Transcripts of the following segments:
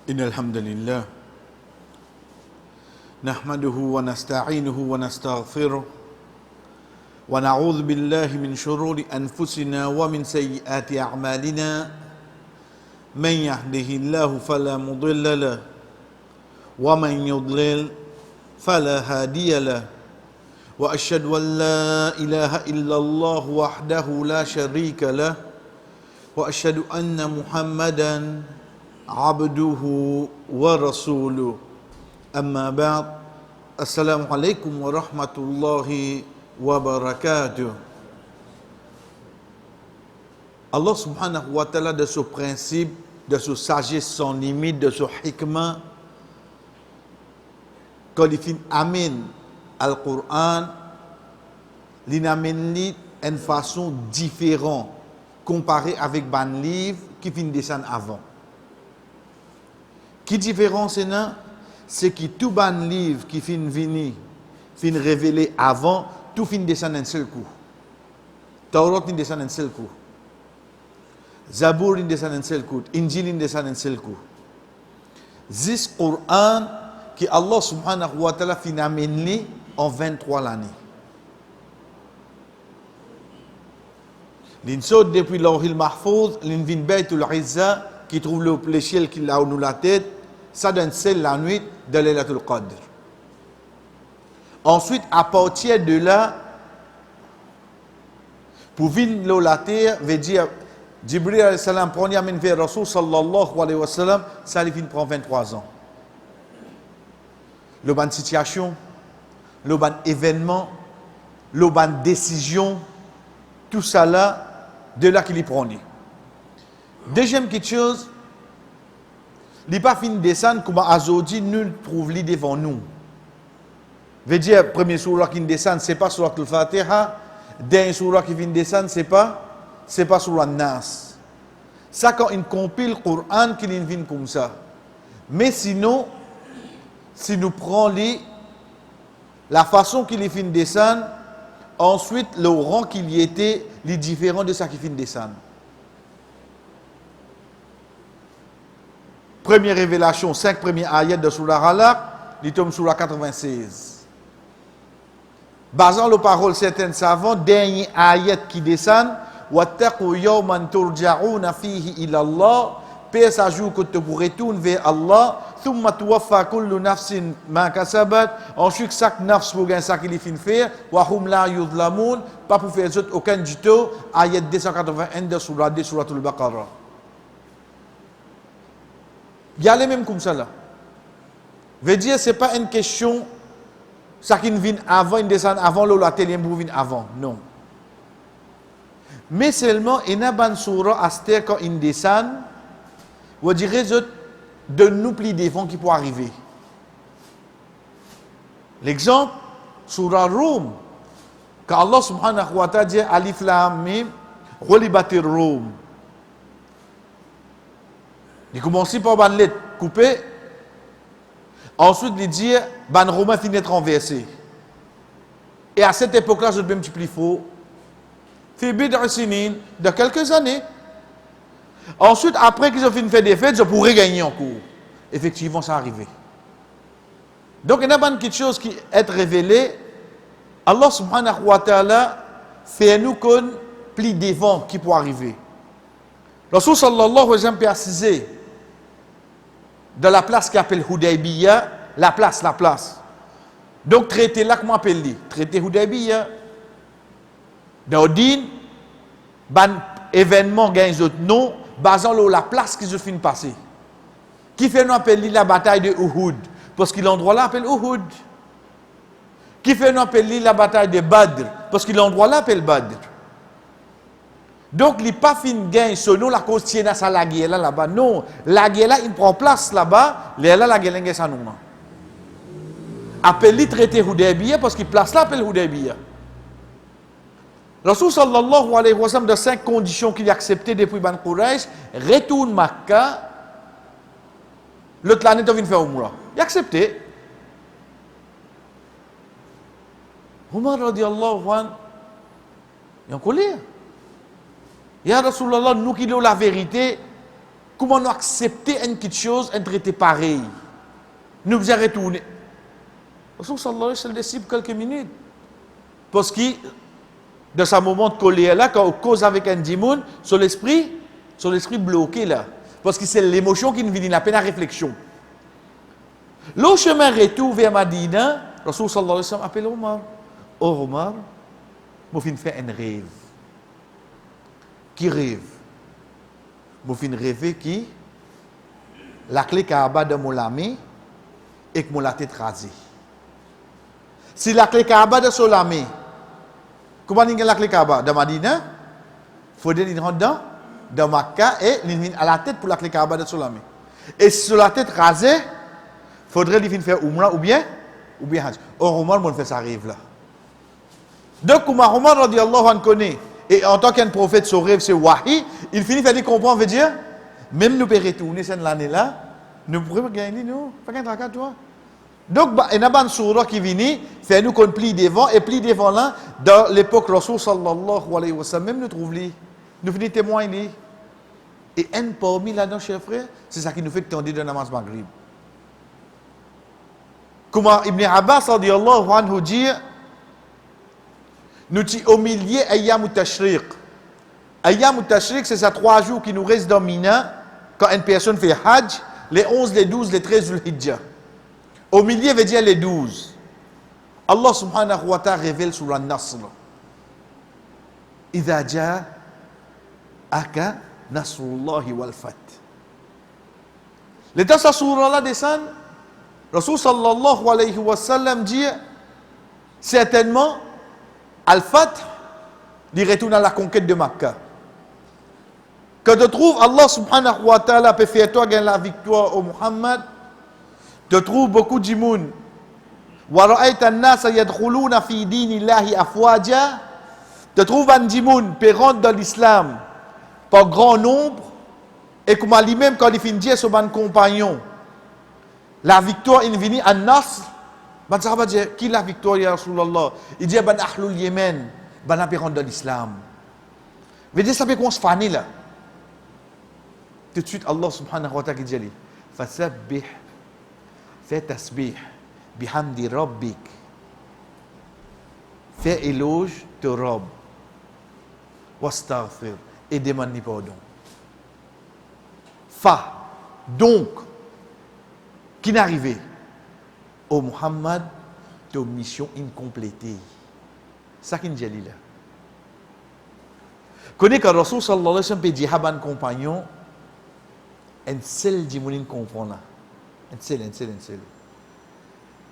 إن الحمد لله نحمده ونستعينه ونستغفره ونعوذ بالله من شرور أنفسنا ومن سيئات أعمالنا من يهده الله فلا مضل له ومن يضلل فلا هادي له وأشهد أن لا إله إلا الله وحده لا شريك له وأشهد أن محمدا عبده ورسوله أما بعد السلام عليكم ورحمة الله وبركاته. Allah subhanahu wa ta'ala de ce principe, de ce sagesse sans limite, de ce hikmah, quand il fait amène al-Qur'an, il amène une façon différente comparée avec ban livre qui fin descendre avant. Qui différence c'est que tout ban livre qui fin venir, fin révélé avant, tout fin descendre un seul coup. Taurat fin descendre un seul coup. Zabour fin descendre un seul coup. Injil fin descendre un seul coup. This Qur'an que Allah subhanahu wa ta'ala fin amené en 23 l'année. L'in saute depuis l'Awhil Mahfouz, l'in vin Baytul Izza, qui trouve l'échelle qui a nous la tête, ça donne celle la nuit de Laylatul Qadr. Ensuite, à partir de là, pour venir la terre, veut dire, Jibril alayhi salam prend Yamin vers Rasul sallallahu alayhi wa sallam, ça lui prend 23 ans. Le ban situation, le ban événement, le ban décision, tout ça là, de là qu'il y prend. Deuxième quelque chose, il n'est pas fini de descendre comme Azodi, nul trouve lui devant nous. Veut dire, premier surah qui descend, ce n'est pas surah al-Fatiha, dernier surah qui vient descendre, ce n'est pas surah Nas. Ça, quand il compile le Coran, qu'il vient comme ça. Mais sinon, si nous prenons la façon qu'il vient descendre, ensuite, le rang qu'il y était, il est différent de ça qui vient descendre. Première révélation, 5 premiers ayats de Surah Alaq, il tombe Surah 96. Basant les paroles certains savants, dernier ayat qui descend, Wattaqu yawman turja'una fihi ila Allah, paix à jour que tu retournes vers Allah, thumma tuwaffa kullu nafsin ma kasabat, ensuite chaque nafs pour gagner ça qu'il fin faire, wa hum la yudlamun, pas pour faire aucun du tout, ayat 281 de Surah 2 Suratul Baqarah. Il y a les mêmes comme ça là. Veut dire, ce n'est pas une question, ça qui vient avant, une descend avant, l'autre atelier vient avant. Non. Mais seulement, il y a une surah, Aster, quand il descend, vous direz, de nous plus défend qui peut arriver. L'exemple, surah Rum, quand Allah subhanahu wa ta'ala dit, Alif Lam Mim, Ghulibatir Rum. Il commence par ban lettre coupée. Ensuite, il dit ban romain finit d'être renversé. Et à cette époque-là, je vais multiplier faux. De quelques années. Ensuite, après qu'ils ont fini de faire des fêtes, je pourrais gagner en cours. Effectivement, ça arrivé. Donc, il y a quelque chose qui est révélé. Allah subhanahu wa ta'ala fait nous qu'on plie devant qui peut arriver. Rasul sallallahu alayhi wa sallam précisé de la place qui appelle Hudaybiyah, la place. Donc, traité là, comment appelle-t-il? Traité Hudaybiyah. Dans le din, ban événement gagne d'autres noms, basant sur la place qui se finit passer. Qui fait nous appeler la bataille de Uhud? Parce que l'endroit là appelle Uhud. Qui fait nous appeler la bataille de Badr? Parce que l'endroit là appelle Badr. Donc, il n'est pas fin gain selon la cause tienne à la guerre là-bas. Non, la guerre là, il prend place là-bas, la guerre là, ça non. Appelle-le traité Hudaybiyah parce qu'il place là, appelle Hudaybiyah. Rasul sallallahu alayhi wa sallam, de 5 conditions qu'il a acceptées depuis Ban Quraysh, retourne Makkah, l'autre l'année, il vient faire Umrah. Il a accepté. Umar radiallahu anhu, il est en colère. Ya Rasulallah, nous qui avons la vérité, comment nous accepter une petite chose, un traité pareil. Nous faisons retourner. Rasul sallallahu alayhi wa sallam décide quelques minutes. Parce que, dans ce moment de colère là, quand on cause avec un dimoun, sur l'esprit bloqué là. Parce que c'est l'émotion qui nous vient, la peine à réflexion. Le chemin retour vers Madina, Rasul sallallahu alayhi wa sallam appelle Omar. Oh Omar, je vais faire un rêve. Qui rêve? Je vais rêver qui la clé Kaaba de mon lame et que mon la tête rasée. Si la clé Kaaba de son lame, comment on a la clé Kaaba? De Madina, il faudrait qu'il rentre dans Makkah et il à la tête pour la clé Kaaba de son lame. Et sur la tête rasée, il faudrait qu'il faire Umrah ou bien Hajj. Or, Omar, on fait ça rêve là. Donc, Omar radiallahu anhu connaît. Et en tant qu'un prophète, son rêve, c'est Wahi. Il finit par dire comprendre, veut dire, même nous pouvons retourner cette année-là, nous pourrions gagner, nous. Pas qu'un tracas, toi. Donc, il y a une surah qui vient, fait nous qu'on plie devant, et plie devant là, dans l'époque Rasul sallallahu alayhi wa sallam, même nous trouvons lui. Nous finissons témoigner. Et un parmi là-dedans, chers frères, c'est ça qui nous fait tendre de namaz maghrib. Comment Ibn Abbas radiallahu anhu dit, nous sommes au milieu Ayyam Tashriq. Ayyam Tashriq, c'est ça 3 jours qui nous restent dans Mina, quand une personne fait Hajj, les 11, les 12, les 13 Dhul-Hijjah. Au milieu veut dire les 12. Allah subhanahu wa ta'ala révèle sur la Nasr. Idha ja'aka nasrullahi wal fath. L'état sa surah là descend, Rasul sallallahu alayhi wa sallam dit, certainement, Al-Fath, il retourne à la conquête de Makkah. Quand tu trouves Allah subhanahu wa ta'ala peut faire toi gagner la victoire au Muhammad, tu trouves beaucoup de jimoun. Wa ra'ayta an-nasa yadkhuluna fi dinillahi afwaja. Tu trouves un jimoun peut rentrer dans l'islam par grand nombre et comme lui-même quand il finit sur son compagnon, la victoire il vient à Nasr. Ben sahaba dit, qui la victoire ya Rasulallah? Il dit, ben ahlul Yemen, ben a rentrer dans l'islam. Veut dire, ça fait qu'on se fanny là. Tout de suite, Allah subhanahu wa ta'ala dit, fasabbih, fais tasbih, bihamdi rabbik. Fais éloge de Rabb. Wastaghfir, et demande pardon. Donc, qui n'est arrivé? Au Muhammad, de mission incomplétée. Ça qui nous dit là. Connais que Rasul sallallahu alayhi wa sallam peut dire à un compagnon, un seul dimoun comprend là. Un seul.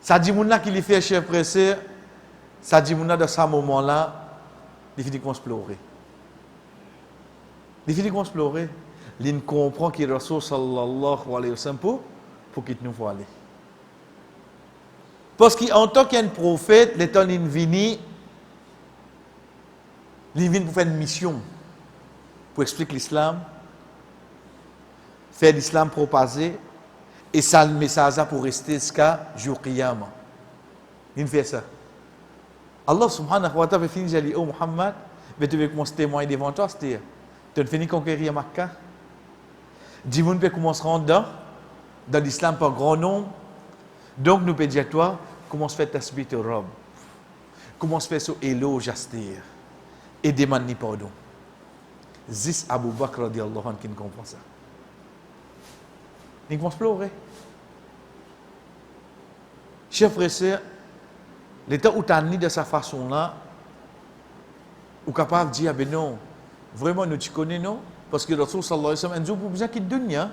Ça dimoun là qui lui fait chef pressé, ça dimoun là de ce moment là, il finit qu'on se pleurer. Il comprend que Rasul sallallahu alayhi wa sallam pour qu'il nous voit aller. Parce qu'en tant qu'un prophète, l'état il vient pour faire une mission, pour expliquer l'islam, faire l'islam propager, et ça le message pour rester jusqu'à jour Qiyamah. Il fait ça. Allah subhanahu wa ta'ala finit de dire, oh Muhammad, mais tu veux commencer à témoigner devant toi, c'est-à-dire, tu as fini de conquérir Makkah. Dimoun peut commencer à rentrer dans l'islam par grand nombre. Donc nous pouvons dire toi, comment se fait tasbih au Rabb? Comment se fait ce éloge à Astir? Et demander pardon. Zis Abu Bakr radiallahu anhu qui ne comprend ça. Il commence à pleurer. Chers frères et sœurs, l'état où tu as de sa façon-là, ou capable de dire, ah ben non, vraiment nous tu connais non? Parce que le Rasul sallallahu alayhi wa sallam, nous avons besoin qu'il dunya.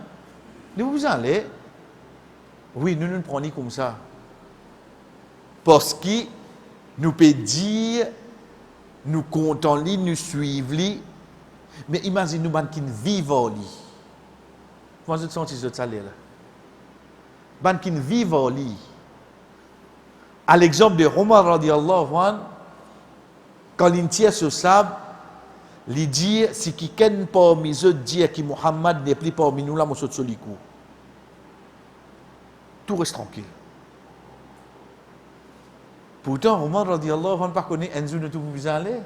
Nous avons besoin d'aller. Oui, nous ne prenons comme ça. Parce que nous pouvons dire, nous comptons lui, nous suivons, mais imagine nous qui vivent en lui. Comment vous sentez ce salaire là? Ban qui vivent en lui. À l'exemple de Omar radiallahu anhu, quand il tient ce sable, il dit, si quelqu'un parmi eux dit que Muhammad n'est plus parmi nous, là, on saute sur le coup. Tout reste tranquille. Pourtant, Omar radiallahu anhu, pas connaît un jour de tout vous aller.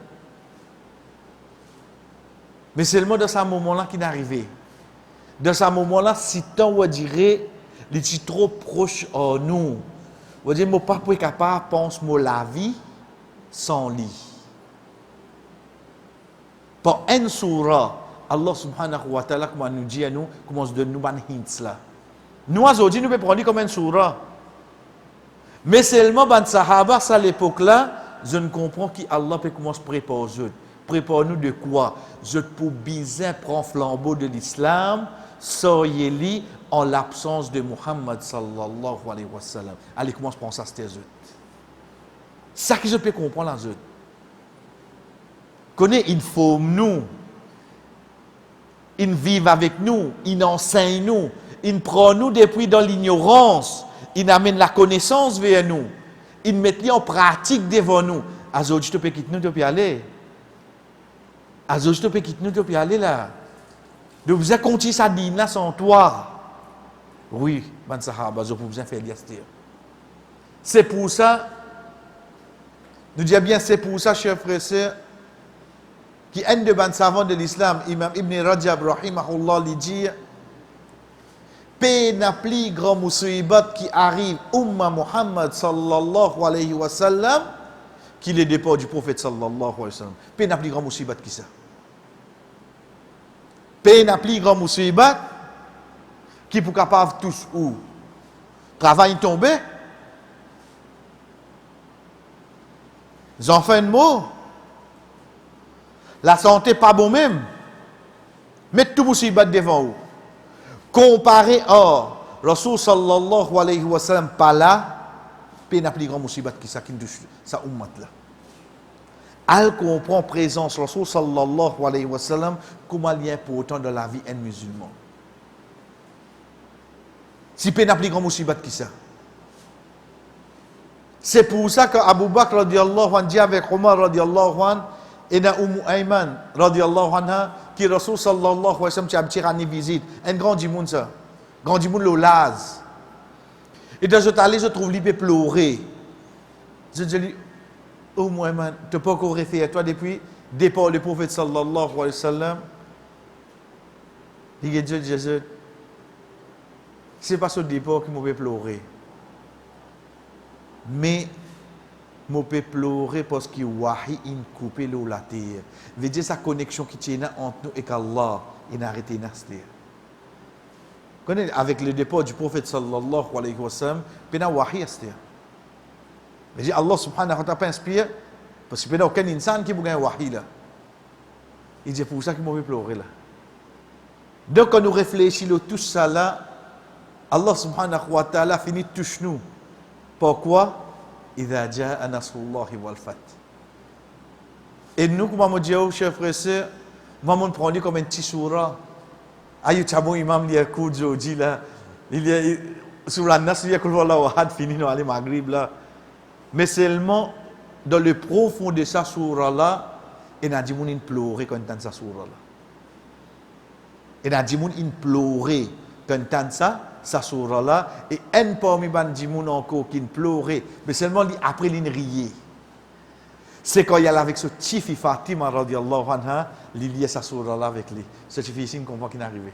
Mais c'est le mot de ce moment-là qui est arrivé. Dans ce moment-là, si tant on dirait, il est trop proche de nous. On dit, je ne suis pas capable de penser la vie sans lui. Par une surah, Allah subhanahu wa ta'ala, comme nous dit à nous, comment se donne nous des hints là. Nous, aujourd'hui, nous pouvons prendre comme une surah. Mais seulement, les sahaba, à l'époque là, je ne comprends qui Allah peut commencer à préparer aux autres. Prépare-nous de quoi? Je pour bien prendre flambeau de l'islam, soyez-li en l'absence de Muhammad sallallahu alayhi wa sallam. Allez, commence à prendre ça, c'était eux. Ça que je peux comprendre les autres. Connais, il faut nous. Ils vivent avec nous, ils enseignent nous, ils prennent nous depuis dans l'ignorance, ils amènent la connaissance vers nous, ils mettent en pratique devant nous. Aujourd'hui, tu peux quitter nous, tu peux aller. Aujourd'hui, tu peux quitter nous, tu peux aller là. Donc, vous avez continué ça dîne là sans toi. Oui, ben sahaba, je peux vous faire dire. C'est pour ça, nous disons bien, c'est pour ça, chers frères et sœurs, qui est un des savants de l'islam, Imam Ibn Rajab, rahimahullah, lui dit, paix n'a plus grand musibat qui arrive, Umma Muhammad sallallahu alayhi wa sallam, qui est le départ du prophète sallallahu alayhi wa sallam. Paix n'a plus grand musibat qui ça. Paix n'a plus grand musibat qui pour capable tous ou travail tombé. Ils ont fait un mot. La santé pas bon même. Mettez tout musibat devant vous. Comparé à Rasul sallallahu alayhi wa sallam pas là, puis n'a plus grand musibat qui ça qui touche ça ummat là. Al comprend présence Rasul sallallahu alayhi wa sallam comment il est important dans la vie d'un musulman. Si pe n'a plus grand musibat qui ça. C'est pour ça que Abu Bakr radiyallahu anhu dit avec Omar radiyallahu anhu et na Ayman radiyallahu anha qui Rasul sallallahu alayhi wa sallam qui a petit rani visite un grand dimoun ça grand dimoun l'olaz et dans ce allé je trouve lui peut pleurer je dis oh Ayman tu peux encore réfléchir toi depuis départ le prophète sallallahu alayhi wa sallam il dit Jésus c'est pas ce départ qui m'a fait pleurer mais je peux pleurer parce que wahi in coupé l'eau la terre. Veut dire sa connexion qui tient entre nous et qu'Allah il a arrêté nastir. Avec le départ du prophète sallallahu alayhi wa sallam, il a wahi astir. Veut dire Allah subhanahu wa ta'ala inspire parce qu'il n'y a aucun insan qui peut gagner wahi là. Il dit pour ça qu'il m'a fait pleurer là. Donc quand nous réfléchissons tout ça là, Allah subhanahu wa ta'ala finit touche nous. Pourquoi? إذا جاء نصر الله والفتح. Et nous, comme on dit, chers frères et sœurs, on prend comme un petit surah. Aïe, tu as bon imam, il y a coup de là. Il y a sur la nas, il y a coup de wahad fini dans les maghrib là. Mais seulement dans le profond de sa surah là, il y a des gens qui pleurent quand ils entendent sa surah là. Il y a des gens qui pleurent quand ils entendent ça. Sa surah là et un parmi les gens encore qui pleurait mais seulement après il riait c'est quand il y a avec ce petit fille Fatima radiyallahu anha il y a sa surah là avec lui ce petit fille il comprend qu'il est arrivé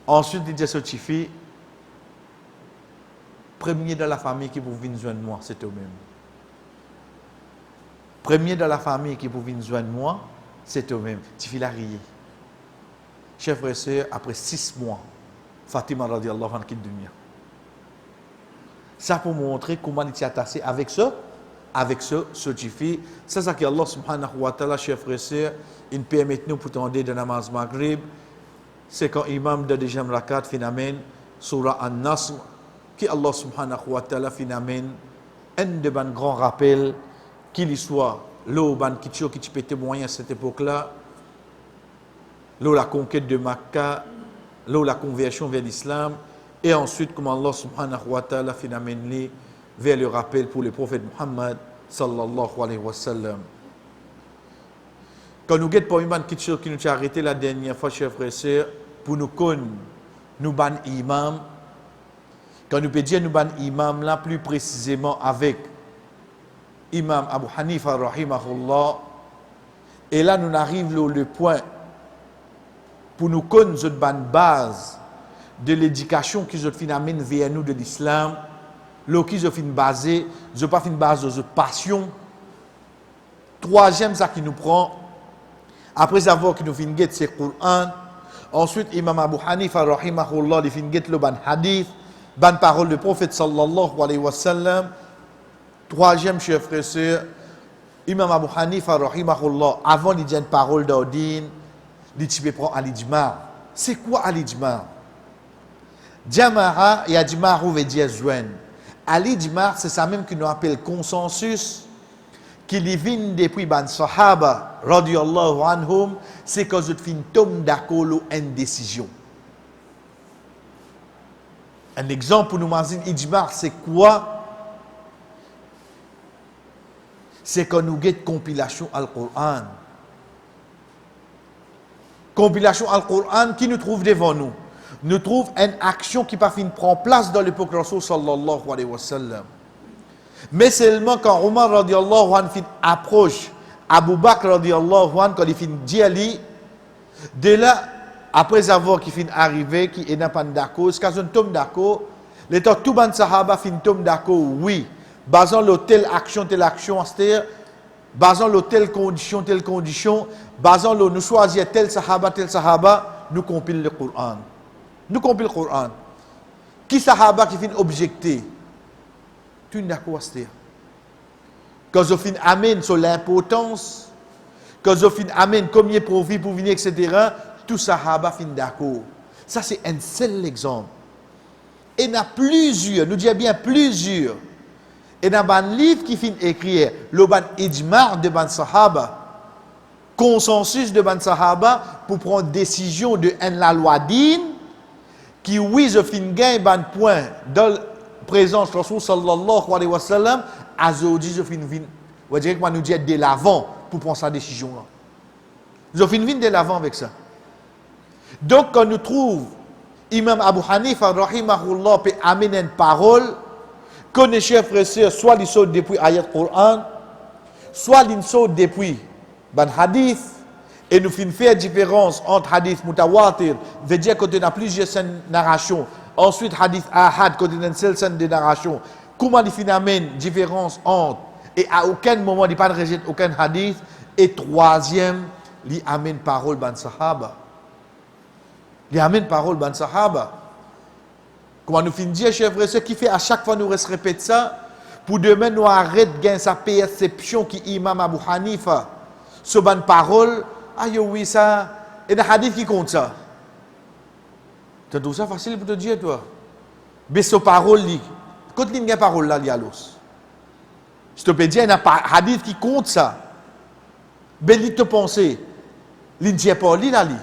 ensuite il dit ce petit fille premier de la famille qui pouvait venir joindre moi c'est eux-mêmes premier de la famille qui pouvait venir joindre moi c'est eux-mêmes petit fille a rié chers frères et sœurs après 6 mois Fatima radiallahu anha quitte dunya. Ça pour montrer comment il s'est attaché avec ce fille. C'est ça que Allah subhanahu wa ta'ala, chers frères et sœurs, il permet nous pour tendre de namaz maghrib. C'est quand imam de deuxième rakat finalement surah An-Nasr, qui Allah subhanahu wa ta'ala finalement un de ban grand rappel qu'il soit l'eau ban qui peut témoigner à cette époque-là, l'eau la conquête de Makkah, là la conversion vers l'islam et ensuite comment Allah subhanahu wa ta'ala finalement vers le rappel pour le prophète Muhammad sallallahu alayhi wa sallam. Quand nous guettons pour une petite chose qui nous a arrêté la dernière fois, chers frères et sœurs, pour nous connaître, nous ban imam, quand nous peut dire nous ban imam là plus précisément avec imam Abu Hanifa rahimahullah, et là nous arrivons le point pour nous connaître une base de l'éducation qui nous amène vers nous de l'islam, là qui nous basé, je pas une base de passion. Troisième, ça qui nous prend, après avoir qui nous fin get c'est Coran. Ensuite, Imam Abu Hanifa, rahimahullah, il fin get le ban hadith, ban parole du prophète sallallahu alayhi wa sallam. Troisième, chers frères et sœurs, Imam Abu Hanifa, rahimahullah, avant de dire une parole d'ordine, il prend al-ijma'. C'est quoi al-ijma'? Jama'a et ijma' veut dire joindre. Al-ijma', c'est ça même qu'on appelle consensus, qui vient depuis ban sahaba, radiyallahu anhum, c'est que je fin tombe d'accord une décision. Un exemple pour nous mentionner ijma', c'est quoi? C'est que nous avons une compilation al-Qur'an. Compilation al-Qur'an qui nous trouve devant nous. Nous trouve une action qui pas fin prend place dans l'époque Rasul sallallahu alayhi wa sallam. Mais seulement quand Omar radiallahu anhu fin approche Abu Bakr radiallahu anhu, quand il fin dit ali, de là, après avoir qui fin arrivé, qui est pas d'accord, ce qu'on tombe d'accord, l'état tout ban sahaba fin tombe d'accord, oui, basant le telle action, c'est-à-dire, basant le telle condition, basant le nous choisir tel sahaba, nous compile le Coran. Nous compile le Coran. Qui sahaba qui fin objecté? Tu n'as quoi dire? Quand je fin amène sur l'importance, quand je fin amène combien profit pour venir, etc., tout sahaba fin d'accord. Ça, c'est un seul exemple. Et il y a plusieurs, nous disons bien plusieurs. Et dans un livre qui fin écrit, le ban ijma' de ban sahaba, consensus de ban sahaba, pour prendre décision de la loi din, qui, oui, je fin gagne ban point dans la présence de Rasul sallallahu alayhi wa sallam, à aujourd'hui, je fin vin, on dirait que nous dit de l'avant pour prendre sa décision là. Je fin vin de l'avant avec ça. Donc, quand nous trouvons Imam Abu Hanifa, rahimahullah, peut amener une parole, que chers frères et sœurs, soit ils sautent depuis ayat Coran, soit ils sautent depuis ban hadith, et nous faisons faire différence entre hadith mutawatir, veut dire qu'on a plusieurs narrations, ensuite hadith ahad, qu'on a une seule scène de narration. Comment ils font amener différence entre, et à aucun moment ils ne rejettent aucun hadith, et troisième, ils amènent parole ban sahaba. Ils amènent parole ban sahaba. Comment nous finissons dire, chers frères, ce qui fait à chaque fois nous répéter ça, pour demain nous arrêter de gagner sa perception qui Imam Abu Hanifa, ce ban parole, aïe oui ça, et le hadith qui compte ça. Tu trouves ça facile pour te dire, toi? Mais ce parole, quand il y a une parole là, il y a l'os. Je te peux dire, il y a un hadith qui compte ça. Mais il te penser, il ne dit pas, il a lu.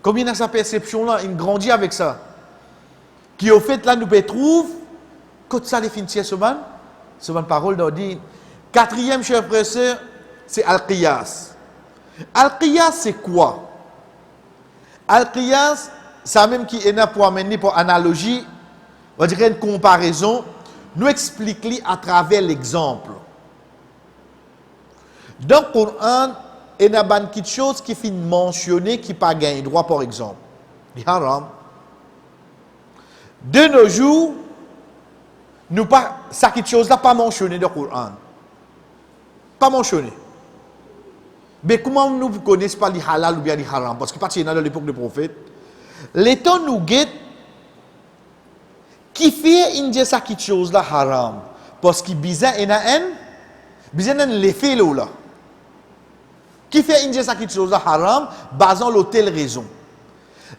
Comme il a sa perception là, il grandit avec ça. Qui au fait là nous peut trouver que ça les finit ce ban parole d'ordine. Quatrième chers frères et sœurs, c'est al-qiyas. Al-qiyas c'est quoi? Al-qiyas, ça même qui est là pour amener pour analogie, on dirait une comparaison, nous explique à travers l'exemple. Dans le Coran, il y a quelque chose qui finit mentionné qui pas gagné droit par exemple. Il haram. De nos jours, nous pas ça quelque chose là pas mentionné dans le Coran. Pas mentionné. Mais comment nous ne connaissons pas les halal ou bien les haram? Parce que pas dans l'époque du prophète. Les temps nous guette qui fait indier ça quelque chose là haram. Parce qu'il bizarre et bizarre l'effet là. Qui fait indier ça quelque chose là haram, basant l'autel raison.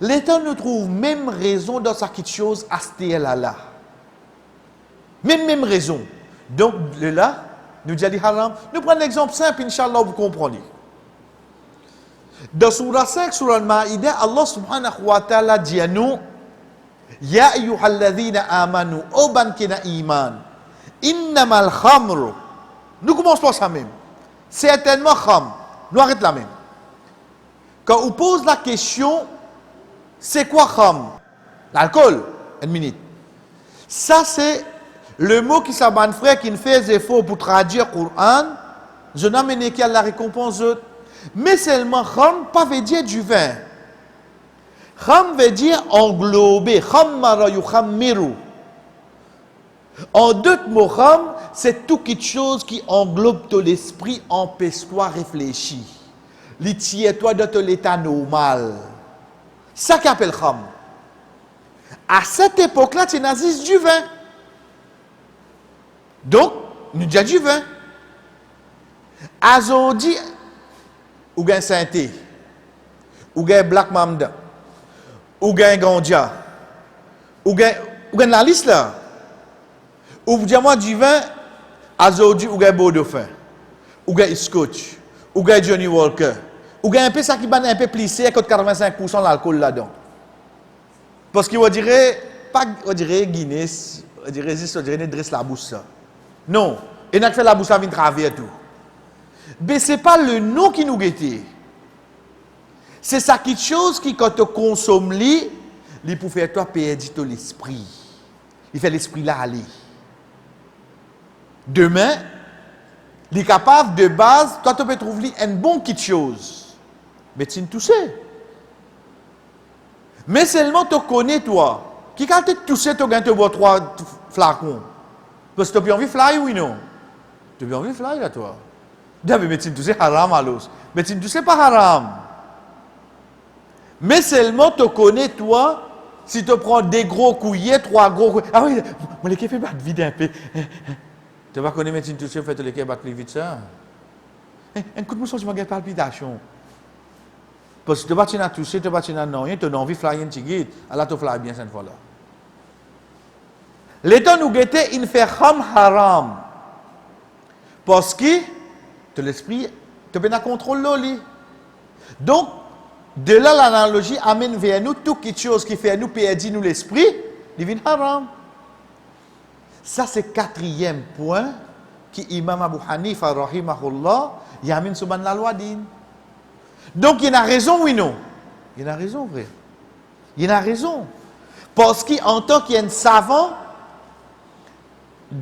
L'État nous trouve même raison dans sa quelque chose à ce là. Même raison. Donc là, nous disons haram. Nous prenons l'exemple simple, Inch'Allah, vous comprenez. Dans Surah 5, Surah Al-Ma'idah, Allah subhanahu wa ta'ala dit à nous, Ya ayyuhalladhina amanu, o ban kina iman, innamal khamru. Nous commençons par ça même. Certainement kham. Nous arrêtons là même. Quand on pose la question, c'est quoi kham? L'alcool. Une minute. Ça, c'est le mot qui s'abonne frère qui ne fait des efforts pour traduire le Coran. Je n'ai pas la récompense. Mais seulement kham, pas veut dire du vin. Kham veut dire englober. Khammara yukhammiru. En d'autres mots, kham, c'est tout quelque chose qui englobe ton esprit, empêche-toi réfléchir. L'itier-toi de ton état normal. Ça qu'appelle kham. À cette époque-là, tu n'as du vin. Donc, nous disons du vin. Azodi, ou gain synthé, ou gain black mamda, ou gain gandja, ou gain la liste là. Ou vous dites moi du vin, azodi, ou gain Bordeaux fin, ou gain Scotch, ou gain Johnny Walker, ou gain un peu ça qui va un peu plissé avec 85% d'alcool là-dedans. Parce qu'il dirait, pas, on dirait Guinness, on dirait dresse la bouche ça. Non, et n'a fait la bouche ça vient travers tout. Mais ce n'est pas le nom qui nous guette. C'est ça quelque chose qui, quand tu consommes, il peut faire toi perdre ton l'esprit. Il fait l'esprit là aller. Demain, il est capable de base, toi tu peux trouver une bonne petite chose. Mais tu ne touches. Mais seulement tu connais toi. Qui quand tu touches, tu gagnes 3 flacons. Parce que tu as envie de fly ou non? Tu as envie de fly là toi. Mais tu ne touches haram à l'os. Mais tu ne touches pas haram. Mais seulement tu connais toi, si tu prends des gros couillers, 3 gros couillers. Ah oui, moi les fait battre vite un peu. Tu vas connaître, mais tu ne touches pas, fait les battre plus vite ça. Un coup de mousse, tu m'as gagné palpitation. Parce que tu vas te toucher, tu vas te non, tu as envie de flyer un petit guide. Alors tu fly bien cette fois-là. L'état nous guettait, il fait haram. Parce que l'esprit, tu peux contrôler l'oli. Donc, de là, l'analogie amène vers nous toute quelque chose qui fait nous perdre nous l'esprit, il devient haram. Ça, c'est le 4e point qui Imam Abu Hanifa, rahimahullah, il amène sur la loi din. Donc, il y a raison, oui, non? Il y a raison, vrai. Il y a raison. Parce qu'en tant qu'il y a un savant,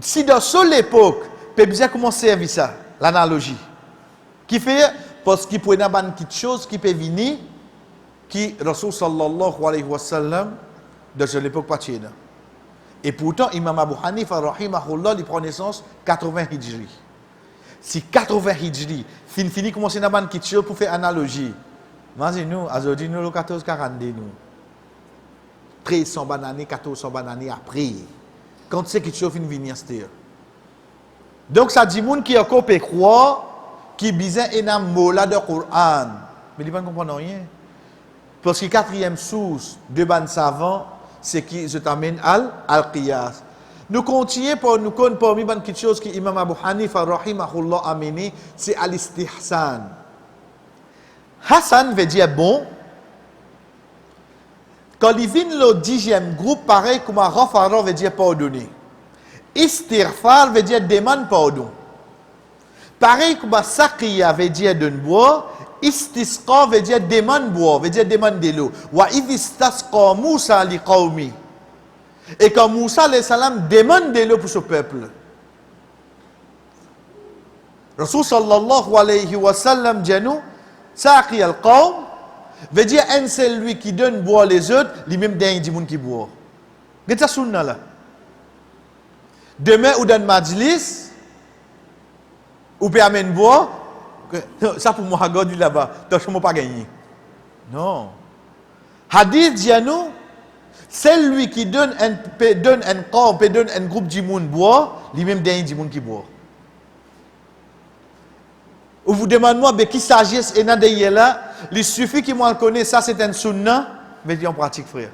si dans seule époque, peut bien comment servir ça, l'analogie. Qui fait, parce qu'il peut y avoir une petite chose qui peut venir, qui, Rasul sallallahu alayhi wa sallam, de l'époque patienne. Et pourtant, Imam Abu Hanifa, rahimahullah, il prend naissance 80 hijri. Si 80 hijri, fini commencer à avoir une petite chose pour faire analogie. Mais nous, aujourd'hui, nous, le 1442, nous. 1300 années, 1400 années après. Quand c'est quelque chose qui vient venir. Donc, ça dit, moun qui a encore croire, qui bizarre un mola de Coran. Mais il ne comprend rien. Parce que 4e source de ban savant, c'est qui je t'amène al-qiyas. Nous continuons pour nous connaître parmi quelque chose que Imam Abu Hanifa rahimahullah a amené, c'est al-istihsan. Hassan veut dire bon. Quand il vient le 10e groupe, pareil comme Rafara veut dire pardonner. Istighfar veut dire demande pardon. Pareil comme Saqiya veut dire donne boire. Istisqa veut dire demande boire, veut dire demande de l'eau. Wa idistasqa Moussa li qawmi. Et quand Moussa alayhi salam demande de l'eau pour ce peuple. Rasul sallallahu alayhi wa sallam dit nous, Saqi al-qawm veut dire un seul lui qui donne boire les autres, lui-même d'un dit moun qui boit. Qu'est-ce que ça sunna là? Demain ou dans majlis, ou peut amener boire. Ça pour moi, regarde là-bas, tu n'as pas gagné. Non. Hadith dit à nous, c'est lui qui donne un corps, donne un groupe de monde boire, lui-même d'un de monde qui boit. Ou vous demandez moi, qui s'agisse et n'a là, il suffit qu'il me connaisse, ça c'est un sunna, mais il en pratique, frère.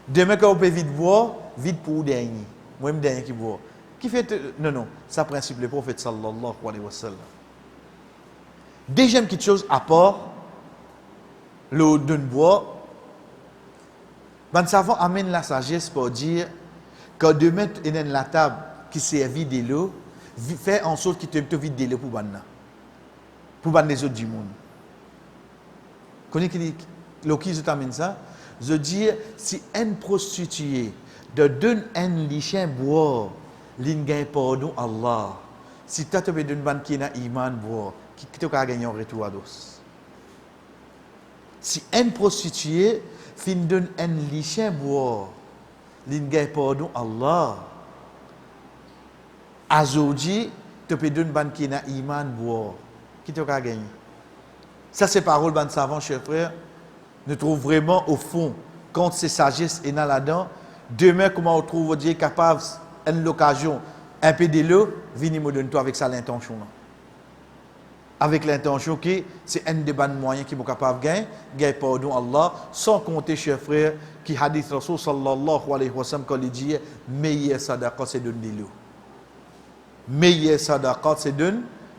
Demain, quand on peut vite boire, vite pour dernier. Moi-même dernier qui boit. Qui fait. Non, ça principe le prophète sallallahu alayhi wa sallam. Deuxième petite chose à part, l'eau de bois, ben savant amène la sagesse pour dire que de mettre la table qui servit de l'eau, fait en sorte qu'il te vide de l'eau pour ban les autres du monde. Connaissez l'eau qui t'amène ça? Je dis, si un prostituée de donne un lichin boire, l'ingay pardon Allah. Si tu as donné ban qui n'a iman boire, qui te a gagné en retour à dos. Si une prostituée fin donne un lichin boire, l'ingay pardon Allah. Aujourd'hui, tu peux donner ban qui na iman boire. Qui te ka gagner? Ça c'est parole ban savant chers frères. Nous trouvons vraiment au fond quand c'est sagesse et dans là-dedans. Demain comment on trouve Dieu capable une occasion un peu de l'eau, venez me donner toi avec ça l'intention là. Avec l'intention que c'est un des bons moyens qui est capable de gagner pardon Allah, sans compter, chers frères, qui hadith Rasul sallallahu alayhi wa sallam, quand il dit meilleure sadaqa c'est donner de l'eau. Meilleure sadaqa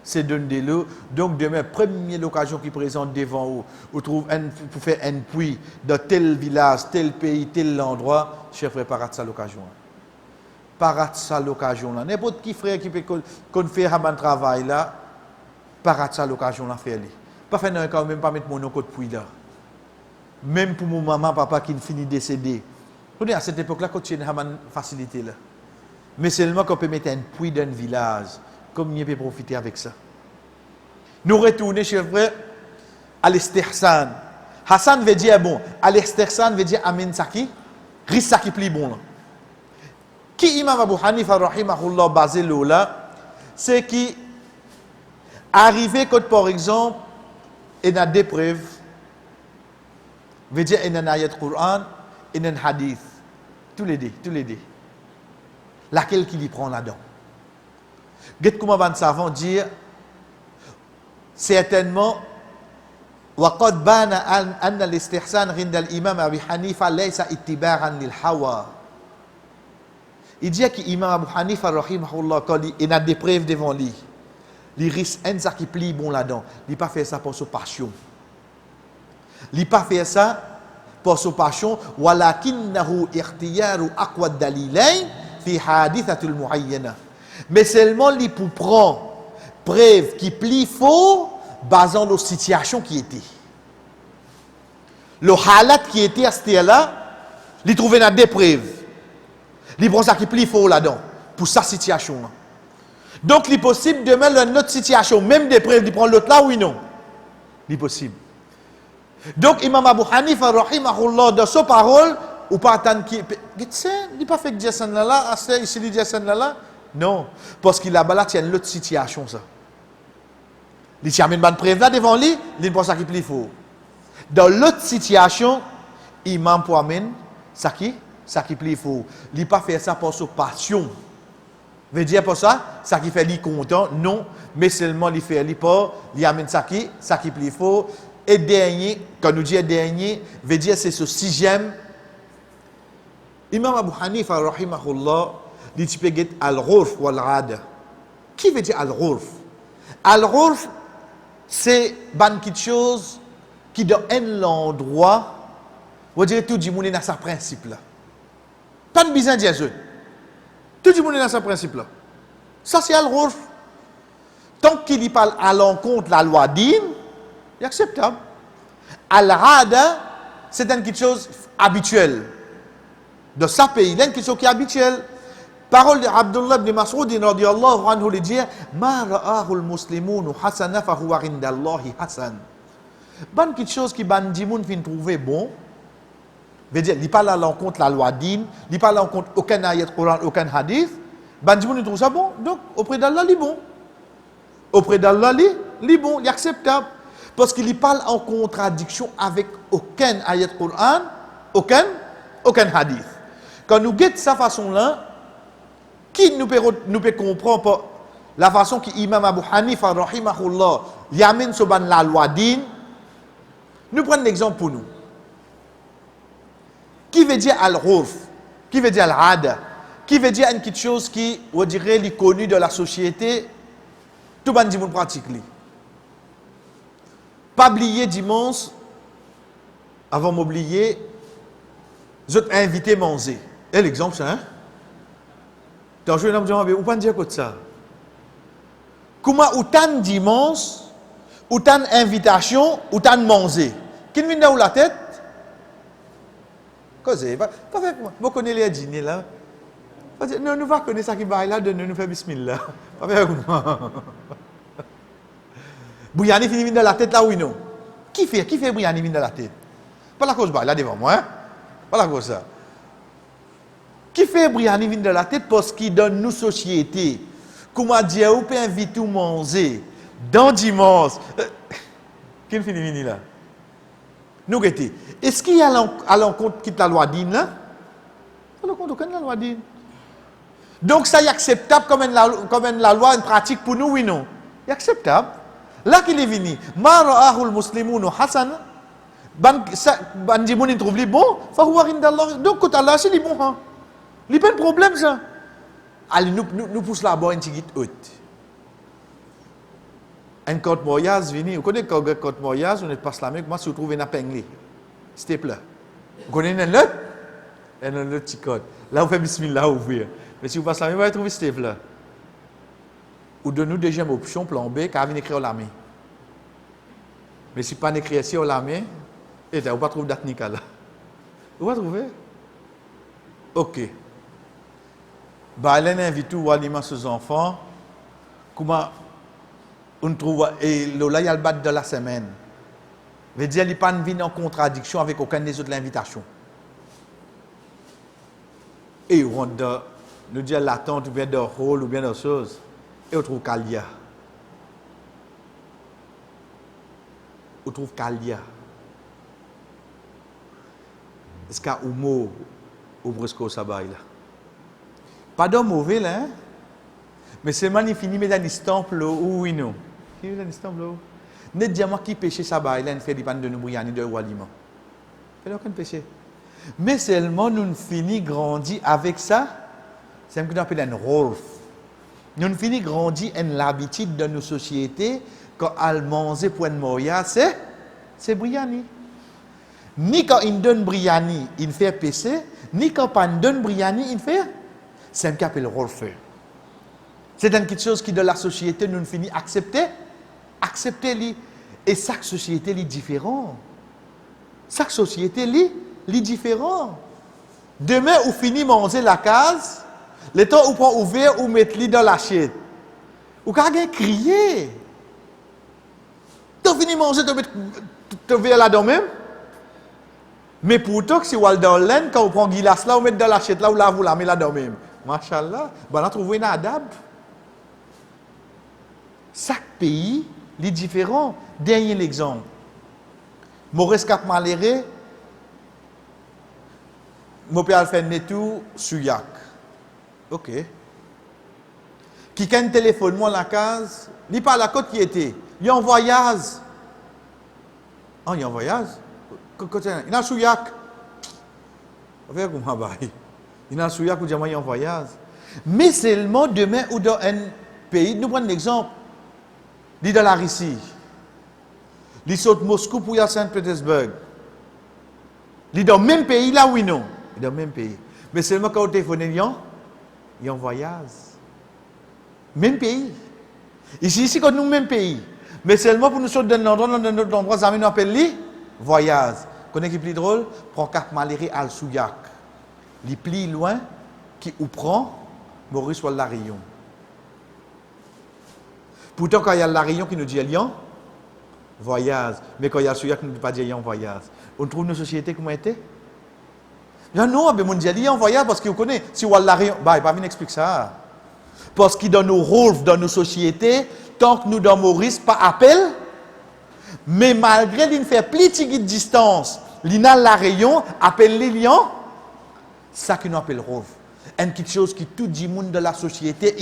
c'est donner de l'eau. Donc demain, première occasion qui présente devant vous, vous trouvez pour faire un puits dans tel village, tel pays, tel endroit, chers frères, parate ça l'occasion. Parate ça l'occasion là. N'importe qui frère qui peut faire un bon travail là, parate ça l'occasion là faire. Pas faire non quand même pas mettre mon nom côté puits là. Même pour mon maman, papa qui finit décédé. Vous à cette époque là quand tu as une facilité là. Mais seulement qu'on peut mettre un puits dans un village, comme il peut profiter avec ça. Nous retournons, chers frères, à l'istihsan. Hassan veut dire bon, à l'istihsan veut dire amin saki, ris saki pli bon là. Qui Imam Abu Hanifa rahimahullah basé là, c'est qui arrivé quand par exemple, il y a des preuves, veut dire il y a un ayat Coran, il y a un hadith, tous les deux. Laquelle qui lui prend là-dedans. Qu'est-ce comment van savant dire certainement وقد بان أن الاستحسان عند الإمام أبي حنيفة ليس اتباعا للهوى. Il dit que l'imam Abu Hanifa rahimahullah quand il a des preuves devant lui, il risque un ça qui plie bon là-dedans. Il n'a pas fait ça pour sa passion. Il n'a pas fait ça pour sa passion. ولكنه اختيار أقوى الدليلين في حادثة المعينة. Mais seulement il pour prendre preuve qui plie faux basant la situation qui était. Le halat qui était à ce là, il trouvait dans des preuves. Il prend ça qui plie faux là-dedans pour sa situation là. Donc il est possible de mettre dans notre situation, même des preuves, il prend l'autre là, oui non. Il est possible. Donc Imam Abu Hanifa rahimahullah dans sa parole ou pas attendre qui il n'a pas fait que Jason là assez ici dit Jason là non parce qu'il a balade il y a une autre situation ça. Il tient une bonne preuve là devant lui, il pense ça qui plie faux. Dans l'autre situation, imam pour amène ça qui plie faux. Il n'a pas fait ça pour sa passion. Veut dire pour ça qui fait lui content non, mais seulement il fait lui pour il amène ça qui plie faux et dernier quand nous dit dernier veut dire c'est ce sixième. Imam Abu Hanifa rahimahullah dit tu peux get al-ghurf wal-'ada. Qui veut dire al-ghurf? Al-ghurf c'est quelque chose qui dans un endroit on dirait tout le monde dans sa principe là. Pas de besoin de dire ça. Tout le monde dans sa principe là. Ça c'est al-ghurf. Tant qu'il parle à l'encontre de la loi din, c'est acceptable. Al-'ada c'est quelque chose habituel. Dans sa pays, il y a quelque chose qui est habituel. Parole d'Abdullah ibn Mas'ud radiyallahu anhu lui dit ma ra'ahu al-muslimun hasana fa huwa 'inda Allahi hasan. Ban quelque chose qui ban di moun fin trouver bon. Veut dire il parle à l'encontre la loi din, il parle à l'encontre aucun ayat Coran, aucun hadith. Ban di moun trouve ça bon. Donc auprès d'Allah il bon. Auprès d'Allah il bon, il est acceptable parce qu'il parle en contradiction avec aucun ayat Coran, aucun hadith. Quand nous guettons sa façon-là, qui nous peut comprendre la façon que Imam Abu Hanifa rahimahullah yamine soban la loi din. Nous prenons l'exemple pour nous. Qui veut dire al-ghurf? Qui veut dire al-'ada? Qui veut dire quelque chose qui, on dirait, est connu de la société? Tout le monde pratique. Pas oublier dimanche, avant m'oublier, je t'ai invité à manger. Et l'exemple, c'est hein? Donc, je vais vous dire, pas dire quoi de ça. Comment autant dimanche, autant invitation, autant manger. Qui vient dans la tête? Qu'est-ce que c'est? Pas fait moi. Vous connaissez les dîners là? Non, nous va connaître ça qui va là, de nous faire bismillah. Pas fait moi. Bouyani finit dans la tête là, oui non? Qui fait Briani vin dans la tête? Pas la cause, là devant moi, hein? Pas la cause ça. Qui fait Briani vin dans la tête parce qu'il donne nous société. Comment dire, ou peut inviter ou manger dans dimanche. Qui finit venir là? Nous guettez. Est-ce qu'il y a à l'encontre quitte la loi d'Ine là? À l'encontre aucune la loi d'Ine. Donc ça est acceptable comme la loi, une pratique pour nous, oui non? C'est acceptable. Là qu'il est venu, ma ra'ahul muslimunu hasan, ban dimoun il trouve li bon, fa huwa indallah. Donc quand Allah c'est li bon hein. Li pas de problème ça. Allez nous pousse là-bas une petite haute. Un compte moyage vini, vous connaissez quand compte moyage, on est pas la moi se trouve une pengli. C'était plat. Vous connaissez un autre petit code. Là vous faites bismillah ouvrir. Mais si vous passez la vous allez trouver c'était plat. Ou de nous deuxième option, plan B, car vient écrire au lame. Mais si pas écrit ici au lame, et vous pas trouver date là. Vous va trouver? Ok. Bah, elle invite tout à ses enfants. Comment on trouve, et là, il y a le bat de la semaine. Veut dire, il n'est pas en contradiction avec aucune des autres invitations. Et on nous dit l'attente ou bien de rôle ou bien de choses. Et on trouve Kalia. On trouve Kalia. Est-ce qu'il y a un mot au brusque au sabbat là? Pas de mauvais là, hein? Mais c'est magnifique, mais dans l'instant, oui, non. Qui est dans l'instant, ne dis-moi qui péché sabbat là, ne fait pas de nous bouillani de aliment. Il n'y a aucun péché. Mais seulement nous finissons grandir avec ça, c'est ce qu'on appelle un rôle. Nous finissons grandir en l'habitude de nos sociétés, quand elle mange pour une moya, c'est briani. Ni quand il donne briani, il fait péché, ni quand il donne briani, il fait. C'est ce qu'on appelle rôle. C'est quelque chose qui, de la société, nous finissons accepter. Et chaque société est différente. Chaque société est différente. Demain, vous finissez manger la case. Le temps où vous prenez ouvert ou mettez dans l'assiette. Vous pouvez crier. Vous finissez manger, vous mettez là-dedans même. Mais pourtant, si vous allez dans l'aine, quand vous prenez glace là, vous mettez dans l'assiette là, vous la mettez là-dedans même. Machallah, on a trouvé un adab. Chaque pays est différent. Dernier exemple. Maurice Cap Maléré, mon père fait netou Suyak. Ok. Qui a un téléphone, moi, la case, il pas la côte qui était. Il est en voyage. Ah, il est en voyage? Il est en Suyak. Il est en Suyak pour dire qu'il est en voyage. Mais seulement demain ou dans un pays, nous prenons l'exemple. Il est dans la Russie. Il saute Moscou pour y aller à Saint-Pétersbourg. Il est dans le même pays, là oui, non. Il est dans le même pays. Mais seulement quand on téléphone, il est en voyage. Même pays. Ici, quand nous, même pays. Mais seulement pour nous sortir d'un endroit, dans notre endroit, ça nous appelle les voyages. Vous connaissez qui est plus drôle? Prends Cap Maléré al Souyak. Les plus loin, qui ou prend Maurice ou la Rayon. Pourtant, quand il y a la Rayon qui nous dit Lyon, voyage. Mais quand il y a le Souyak qui ne dit pas dire Lyon, voyage. On trouve nos sociétés comment étaient? Non, mais on dit Lyon, voyage parce qu'il connaît. Si on a la Rayon, bah, il va venir expliquer ça. Parce qu'il dans nos rôles, dans nos sociétés, tant que nous dans Maurice, pas appel, mais malgré qu'il fait plus de distance, l'ina la Rayon, appelle les Lyon, ça qui nous appelle rôle. Et quelque chose qui tout le monde de la société,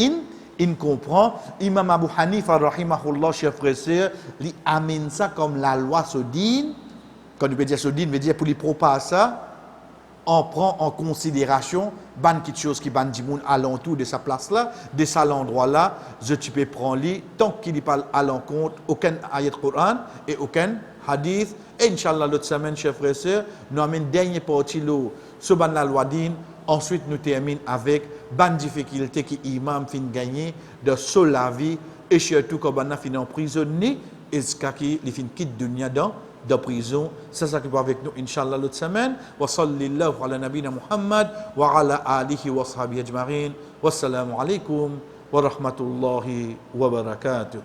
il comprend. Imam Abu Hanifa, rahimahullah, chef frère, il amène ça comme la loi Sodine. Quand on veut dire Sodine, veut dire pour les propas ça, on prend en considération quelque chose qui ban du monde alentour de sa place là, de cet endroit là, tu peux prendre lui tant qu'il n'y parle à l'encontre aucun ayat Coran et aucun hadith. Et Inch'Allah, l'autre semaine, chers frères et sœurs, nous amène dernière partie sur la loi d'Ine. Ensuite, nous terminons avec ban difficulté qui imam fin gagner de sur la vie et surtout quand on a fini emprisonné et ce qui fin quitte dunya de prison. C'est ça qui va avec nous, Inch'Allah, l'autre semaine. Wa sallallahu ala nabina Muhammad wa ala alihi wa sahbihi ajma'in. Wassalamu alaikum wa rahmatullahi wa barakatuh.